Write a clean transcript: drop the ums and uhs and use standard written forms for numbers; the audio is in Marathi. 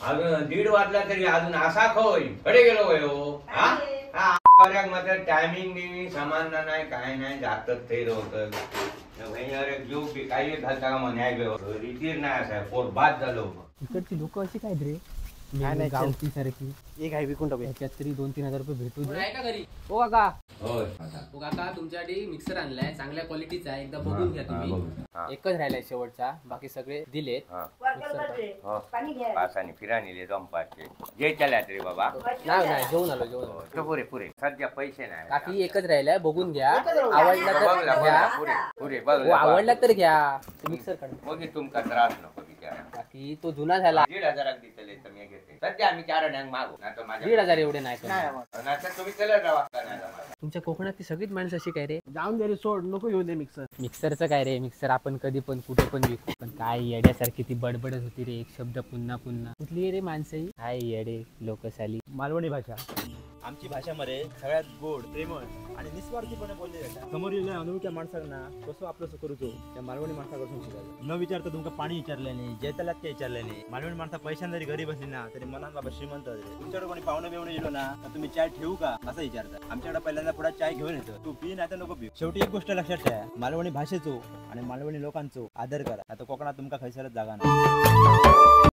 अजून 1:30 वाजला तरी अजून असा खोय कडे गेलो वयो मात्र टायमिंग बिमिंग समान नाही काय नाही जातच ते होत जीव बी काही घालता का म्हणे रितीर नाही असा पोट बाद झालो. इकडची लोक अशी काय रे गावची सारखी एक आहे विकून टाकूया त्याच्यात तरी 2-3 हजार रुपये भेटू आहे का घरी? हो काका. होय हो काका, तुमच्यासाठी मिक्सर आणलाय, चांगल्या क्वालिटीचा आहे, एकदा बघून घ्या तुम्ही. एकच राहिलाय शेवटचा, बाकी सगळे दिलेत. पासाने फिराने जंपाचे जे चल्यात रे बाबा. नाही जेवून आलो पुरे पुरे सध्या पैसे नाही काकी. एकच राहिलाय, बघून घ्या. आवडला तर घ्या, पुरे बघ आवडला तर घ्या. मिक्सर काढ बघी तुमका त्रास नको बिचारा. काकी तो जुना झाला. 1,500 दिले तर मी घेते. सध्या आम्ही 4 डँग मागू नाही तर माझ्या 1,500 एवढे नाही तुम्ही चला जावा. तुमच्या कोकणातली सगळीच माणसं अशी काय रे? जाऊन दे रे, सोड, नको घेऊ दे मिक्सर. मिक्सरचं काय रे? मिक्सर आपण कधी पण कुठे पण विकू. पण काय येड्यासारखी ती बडबडत होती रे, एक शब्द पुन्हा पुन्हा. कुठली रे माणसं ही? काय येडे लोक साली. मालवणी भाषा आमची भाषामध्ये सगळ्यात गोड, प्रेमळ आणि निस्वार्थीपणे बोलले जातात. समोरील अनोळख्या माणसांना कसं आपलं करूचो त्या मालवणी माणसाकडून शिकायचं. न विचारता तुमका पाणी विचारलं नाही, जेतालात काय विचारलं नाही. मालवणी माणसा पैशान जरी घरी बसली ना तरी मनात बाबा श्रीमंत. तुमच्याकडे कोणी पाहुणे बिवणे येलो ना तर तुम्ही चाय ठेवू का असं विचारता. आमच्याकडे पहिल्यांदा पुढे चाय घेऊन येतो, तू पी नाही तर नको पी. शेवटी एक गोष्ट लक्षात ठेवा, मालवणी भाषेचो आणि मालवणी लोकांचो आदर करा. आता कोकणात तुमका खैसरच जागा नाही.